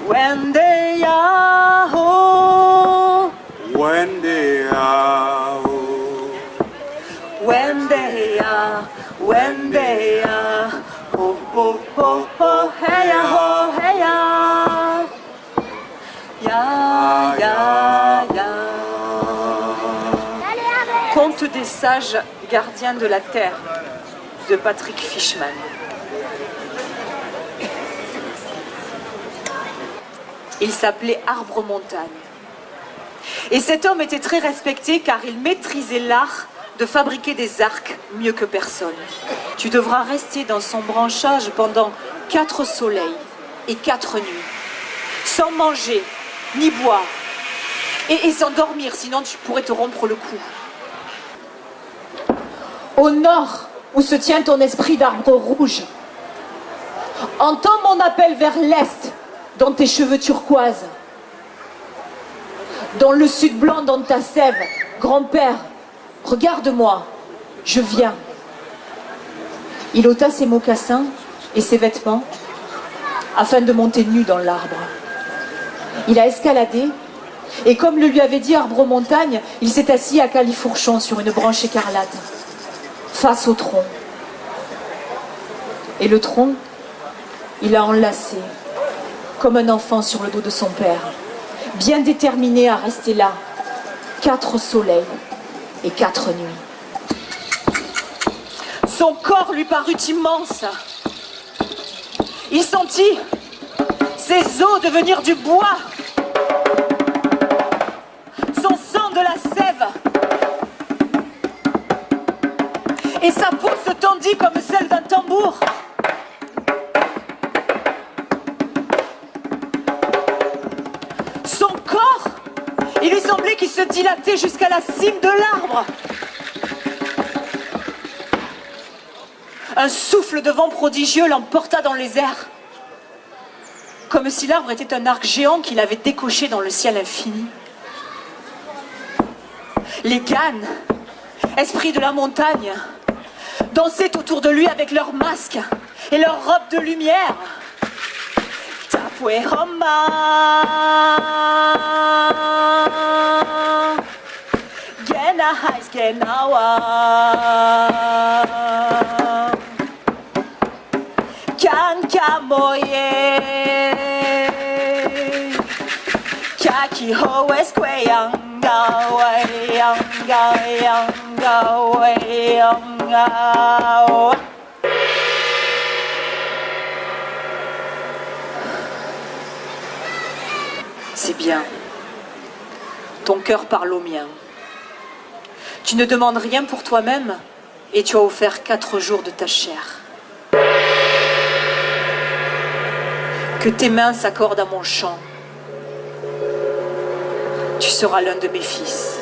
Wendeyaho, Wendeyaho, Wendeya, Wendeya, ho ho ho ho, heya ho, heya, ya ya ya. Conte des sages gardiens de la terre de Patrick Fishman. Il s'appelait Arbre-Montagne. Et cet homme était très respecté car il maîtrisait l'art de fabriquer des arcs mieux que personne. Tu devras rester dans son branchage pendant 4 soleils et 4 nuits, sans manger ni boire, et sans dormir, sinon tu pourrais te rompre le cou. Au nord, où se tient ton esprit d'arbre rouge, entends mon appel vers l'est, dans tes cheveux turquoises, dans le sud blanc, dans ta sève. Grand-père, regarde-moi, je viens. Il ôta ses mocassins et ses vêtements afin de monter nu dans l'arbre. Il a escaladé et comme le lui avait dit Arbre-Montagne, il s'est assis à califourchon sur une branche écarlate, face au tronc. Et le tronc, il a enlacé, comme un enfant sur le dos de son père, bien déterminé à rester là, 4 soleils et 4 nuits. Son corps lui parut immense. Il sentit ses os devenir du bois, son sang de la sève, et sa peau se tendit comme celle d'un tambour. Son corps, il lui semblait qu'il se dilatait jusqu'à la cime de l'arbre. Un souffle de vent prodigieux l'emporta dans les airs, comme si l'arbre était un arc géant qu'il avait décoché dans le ciel infini. Les Ganes, esprits de la montagne, dansaient autour de lui avec leurs masques et leurs robes de lumière. Tapueroma, Gena Hais Genawa, Kan Kamoye, Kaki Hoes Kweyanga, Weyanga, Yanga, Weyanga. C'est bien. Ton cœur parle au mien. Tu ne demandes rien pour toi-même et tu as offert 4 jours de ta chair. Que tes mains s'accordent à mon chant. Tu seras l'un de mes fils.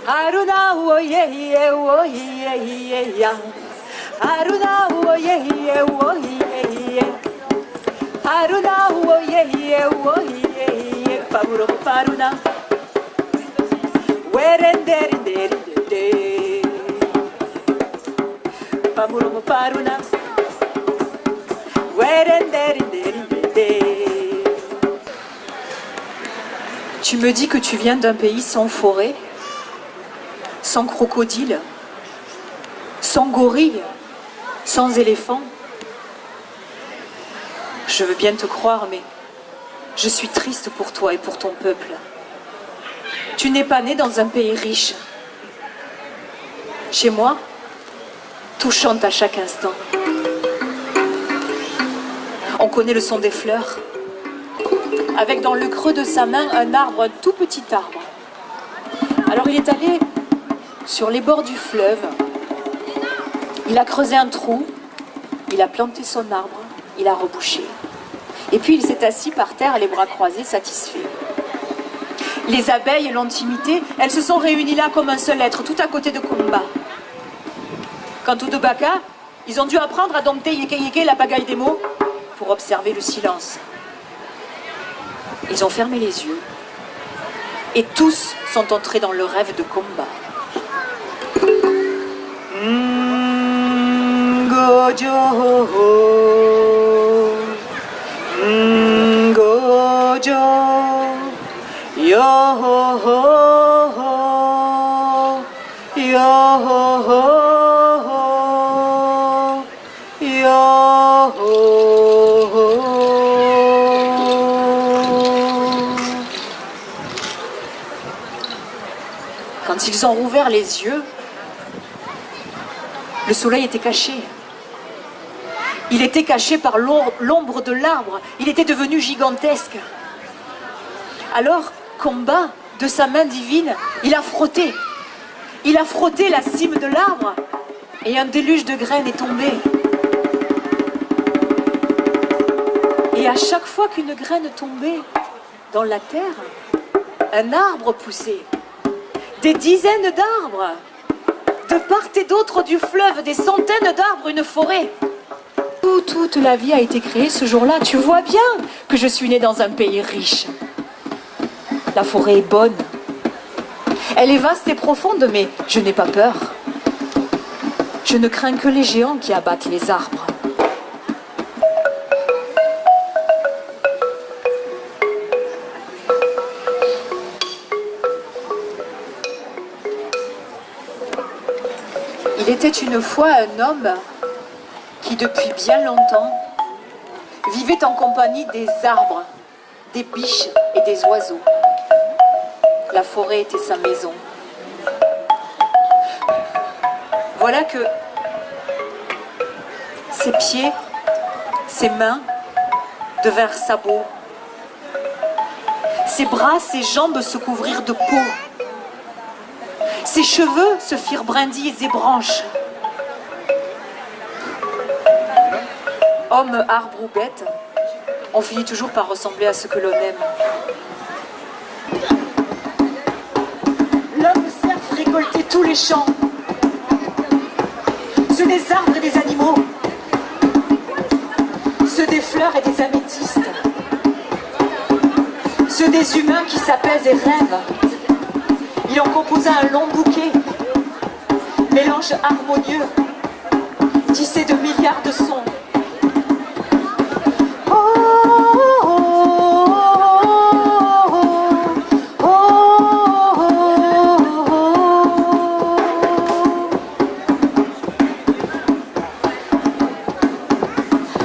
Aruna oye oye ya. Aruna oye oye. Aruna oye oye. Paburo paruna. Werenderinde. Paburo paruna. Tu me dis que tu viens d'un pays sans forêt, sans crocodile, sans gorille, sans éléphant. Je veux bien te croire, mais je suis triste pour toi et pour ton peuple. Tu n'es pas né dans un pays riche. Chez moi, tout chante à chaque instant. On connaît le son des fleurs, avec dans le creux de sa main un arbre, un tout petit arbre. Alors il est allé sur les bords du fleuve, il a creusé un trou, il a planté son arbre, il a rebouché. Et puis il s'est assis par terre, les bras croisés, satisfait. Les abeilles l'ont imité, elles se sont réunies là comme un seul être, tout à côté de Kumba. Quant aux deux Baka, ils ont dû apprendre à dompter Yeke Yeke, la pagaille des mots, pour observer le silence. Ils ont fermé les yeux et tous sont entrés dans le rêve de combat. Ngorongoro gojo, gojo, yo Quand ils ont rouvert les yeux, le soleil était caché. Il était caché par l'ombre de l'arbre. Il était devenu gigantesque. Alors, combat de sa main divine, il a frotté. Il a frotté la cime de l'arbre et un déluge de graines est tombé. Et à chaque fois qu'une graine tombait dans la terre, un arbre poussait. Des dizaines d'arbres. De part et d'autre du fleuve, des centaines d'arbres, une forêt. Toute la vie a été créée ce jour-là. Tu vois bien que je suis née dans un pays riche. La forêt est bonne. Elle est vaste et profonde, mais je n'ai pas peur. Je ne crains que les géants qui abattent les arbres. Il était une fois un homme qui, depuis bien longtemps, vivait en compagnie des arbres, des biches et des oiseaux. La forêt était sa maison. Voilà que ses pieds, ses mains devinrent sabots. Ses bras, ses jambes se couvrirent de peau. Ses cheveux se firent brindilles et branches. Homme, arbre ou bête, on finit toujours par ressembler à ce que l'on aime. L'homme cerf récoltait tous les champs, ceux des arbres et des animaux, ceux des fleurs et des améthystes, ceux des humains qui s'apaisent et rêvent. Il en composa un long bouquet, mélange harmonieux, tissé de milliards de sons.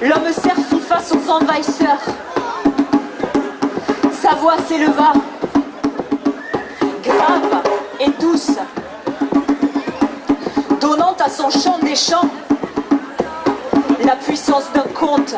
L'homme cerf fit face aux envahisseurs. Sa voix s'éleva, grave et douce, donnant à son chant des chants la puissance d'un conte.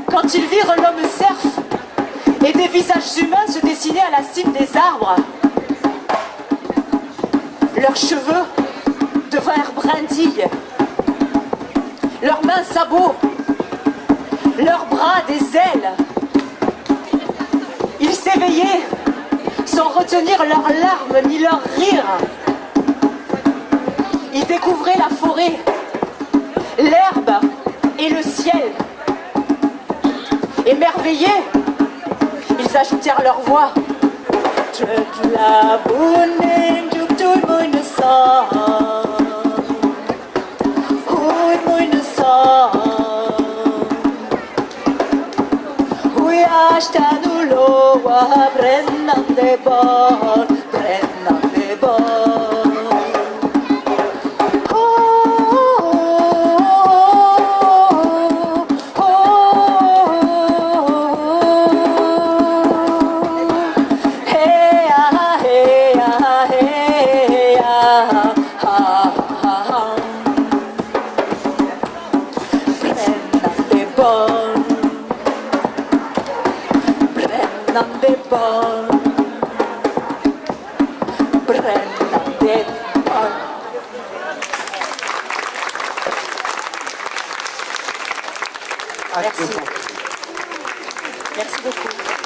Quand ils virent l'homme cerf et des visages humains se dessiner à la cime des arbres, leurs cheveux devinrent brindilles, leurs mains sabots, leurs bras des ailes. Ils s'éveillaient sans retenir leurs larmes ni leurs rires. Ils découvraient la forêt, l'herbe et le ciel. Émerveillés, ils ajoutèrent leur voix. Merci. Merci beaucoup.